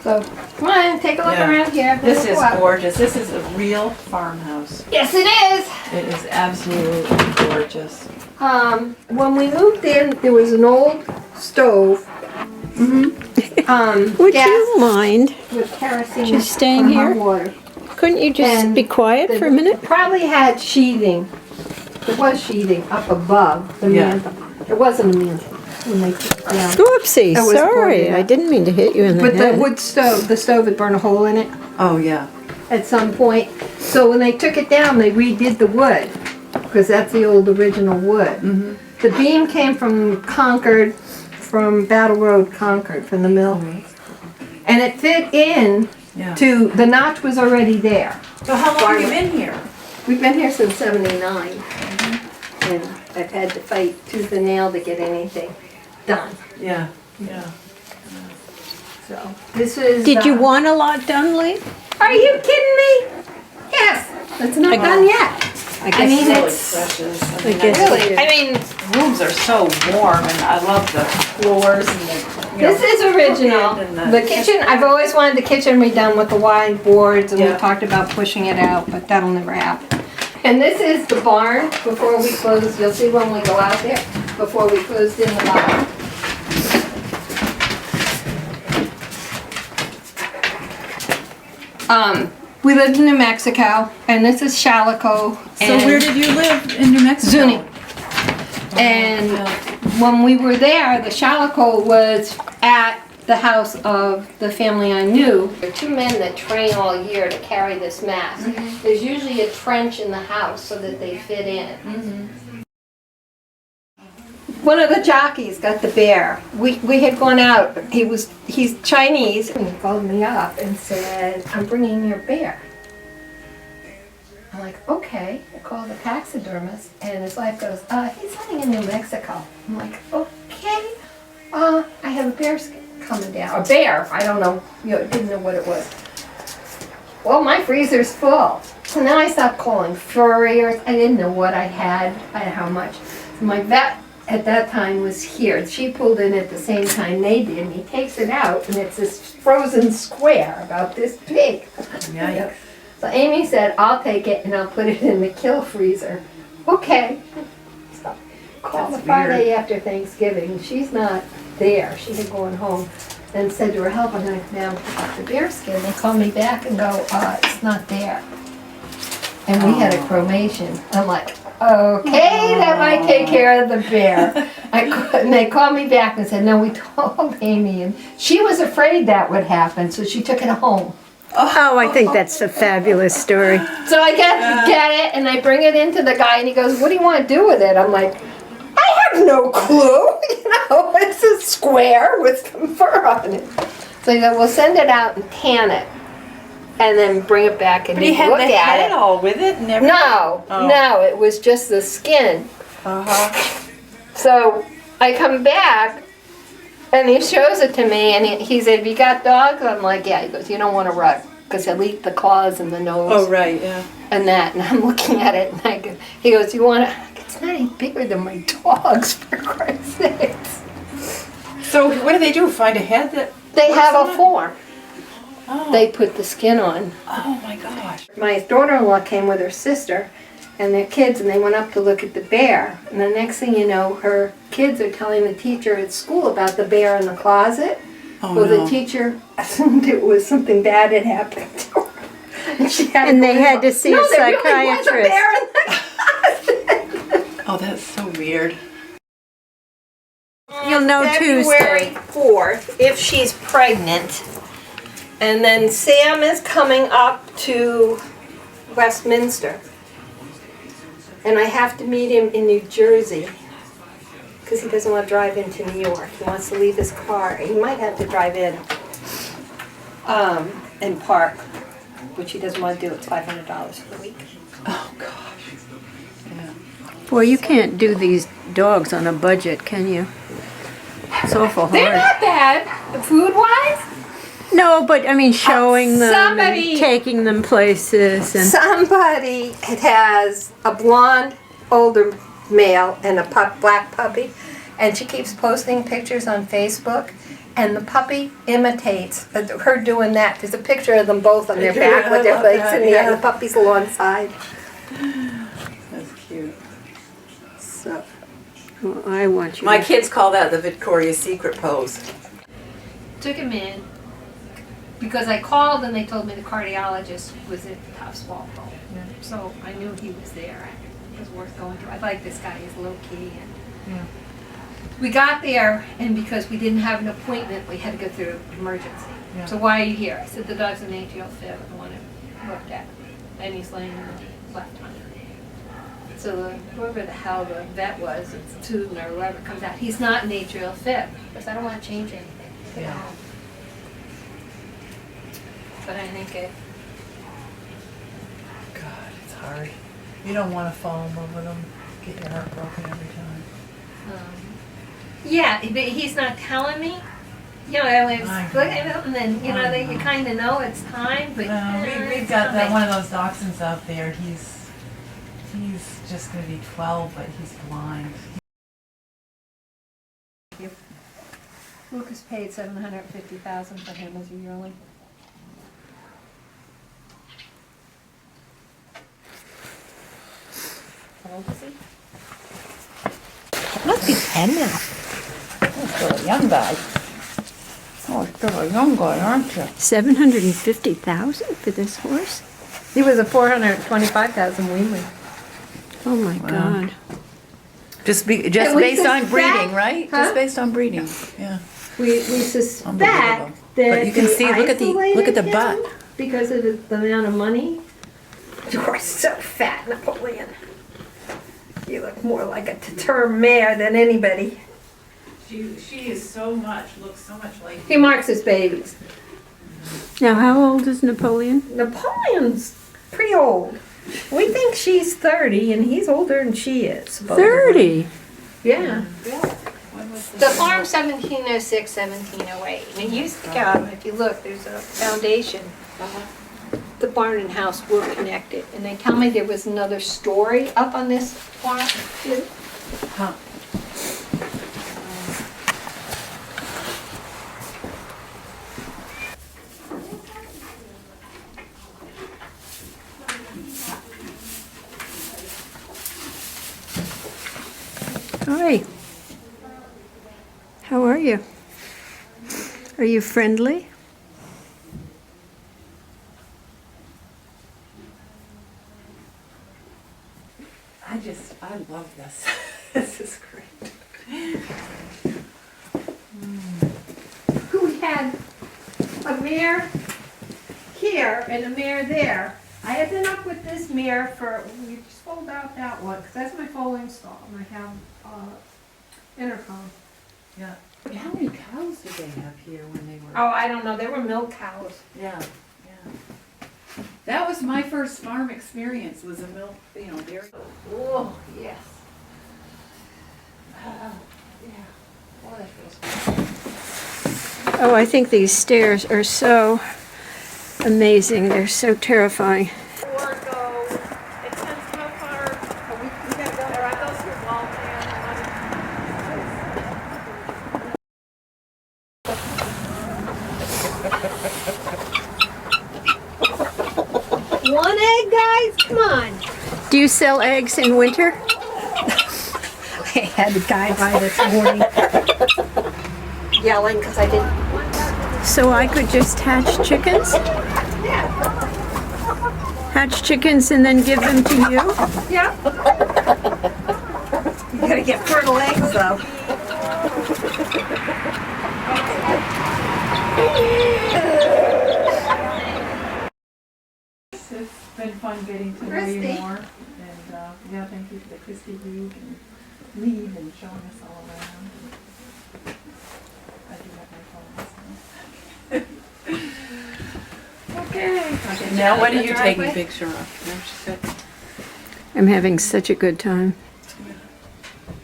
So come on, take a look around here. This is gorgeous. This is a real farmhouse. Yes, it is. It is absolutely gorgeous. When we moved in, there was an old stove. Would you mind with kerosene just staying for hot here? water. Couldn't you just be quiet for a minute? Probably had sheathing. There was sheathing up above the mantle. It wasn't a mantle when they took it down. Oopsie, It was sorry. boarded I up. didn't mean to hit you in the But head. the wood stove, the stove had burned a hole in it Oh, yeah. at some point. So when they took it down, they redid the wood because that's the old original wood. The beam came from Concord, from Battle Road, Concord, from the mill. And it fit in to, the notch was already there. So how long have you been here? We've been here since '79. And I've had to fight tooth and nail to get anything done. Yeah. So this is. Did you want a lot done, Lee? Are you kidding me? Yes. It's not done yet. I guess I mean, Really it's precious. I guess really. I mean, Rooms are so warm, and I love the floors and the. this is original. and The kitchen. I've always wanted the kitchen redone with the wide boards, and we Yeah. talked about pushing it out, but that'll never happen. And this is the barn before we close. You'll see when we go out there. Before we closed in the barn. We lived in New Mexico, and this is Chalico. So where did you live in New Mexico? Zuni. And when we were there, the Chalico was at the house of the family I knew. There are two men that train all year to carry this mast. There's usually a trench in the house so that they fit in. One of the jockeys got the bear. We had gone out. He's Chinese. And he called me up and said, "I'm bringing your bear." I'm like, okay. I called the taxidermist, and his wife goes, he's living in New Mexico. I'm like, okay. I have a bear coming down. A bear. I don't know. Didn't know what it was. Well, my freezer's full. So now I stopped calling furriers. I didn't know what I had how much. So my vet at that time was here. She pulled in at the same time they did, and he takes it out, and it's this frozen square about this big. Yeah. So Amy said, I'll take it and I'll put it in the kill freezer. Okay. So called the Friday after Thanksgiving. She's not there. She had gone home and said to her help, I'm going to come down and pick up the bear skin. They call me back and go, it's not there. And we had a cremation. I'm like, okay, that might take care of the bear. And they called me back and said, no, we told Amy. And she was afraid that would happen, so she took it home. Oh, I think that's a fabulous story. So I get it, and I bring it into the guy, and he goes, what do you want to do with it? I'm like, I have no clue. It's a square with some fur on it. So he goes, we'll send it out and tan it, and then bring it back and But he had look the at head it. all with it and everything? No, it was just the skin. So I come back, and he shows it to me, and he said, have you got dogs? I'm like, yeah. He goes, you don't want a rug, because he'll eat the claws and the nose. Oh, right, yeah. And that, and I'm looking at it, and he goes, you want to, it's not any bigger than my dogs, for Christ's sakes. So what do they do, find a head that... They have on a it? form. Oh. They put the skin on. Oh, my gosh. My daughter-in-law came with her sister and their kids, and they went up to look at the bear. And the next thing you know, her kids are telling the teacher at school about the bear in the closet. Oh, Well, no. the teacher assumed it was something bad had happened to her. And, she had And to they go had in. to see No, a there really was a psychiatrist. bear in the closet. Oh, that's so weird. You'll know February Tuesday. 4th, if she's pregnant. And then Sam is coming up to Westminster. And I have to meet him in New Jersey. Because he doesn't want to drive into New York. He wants to leave his car. He might have to drive in and park, which he doesn't want to do. It's $500 for the week. Oh, gosh. Yeah. Boy, you can't do these dogs on a budget, can you? It's awful They're hard. not bad, food-wise. No, but I mean showing them somebody- and taking them places and Somebody has a blonde older male and a black puppy, and she keeps posting pictures on Facebook, and the puppy imitates her doing that. There's a picture of them both on their back with their legs in the air, and the puppy's alongside. That's cute. So. Well, I want you My to- kids call that the Victoria's Secret pose. Took him in because I called and they told me the cardiologist was at Tufts Walpole. Yeah. So I knew he was there. It was worth going to. I like this guy. He's low key. And Yeah. we got there, and because we didn't have an appointment, we had to go through emergency. Yeah. So why are you here? I said the dog's an atrial fib. I want it looked at. And he's laying on the left on it. So whoever the hell the vet was, it's Tootin or whoever comes out, he's not an atrial fib. Because I don't want to change anything. Yeah. But I think it. God, it's hard. You don't want to fall in love with them. Get your heart broken every time. Yeah, but he's not telling me. You know, I was I looking at him, and then you know, I that you know. kind of know it's time. But We've got that one of those dachshunds out there. He's just going to be 12, but he's blind. Lucas paid $750,000 for him as a yearling. How old is he? Must be 10 now. Still a young guy. Oh, still a young guy, aren't you? 750,000 for this horse? He was a 425,000 weanling. Oh my God. Just And we based on suspect- breeding, right? Huh? Just based on breeding. Yeah. We suspect Unbelievable. that But you can they see, look at the isolated butt. him because of the amount of money. You're so fat, Napoleon. You look more like a determined mare than anybody. She is looks so much like He marks his babies. Now, how old is Napoleon? Napoleon's pretty old. We think she's 30 and he's older than she is. supposedly. 30. Yeah. The farm 1706, 1708. And it used to come, if you look, there's a foundation. The barn and house were connected. And they tell me there was another story up on this farm too. Huh. Hi. How are you? Are you friendly? I love this. This is great. Who had a mare here and a mare there. I had been up with this mare for, we just fold out that one, because that's my foaling stall, and I have intercom. Yeah. How many cows did they have here when they were? Oh, I don't know, they were milk cows. Yeah, yeah. That was my first farm experience, was a milk, dairy. Oh, yes. Yeah. Oh, that feels good. Oh, I think these stairs are so amazing. They're so terrifying. One egg, guys, come on. Do you sell eggs in winter? I had the guy by this morning yelling because I didn't. So I could just hatch chickens? Hatch chickens and then give them to you? Yeah. You gotta get fertile eggs though. It's been fun getting to know Christy. you more. And yeah, thank you for the Christy League and lead and showing us all around. I do have my phone. Okay. Now what are you taking a picture of? I'm having such a good time.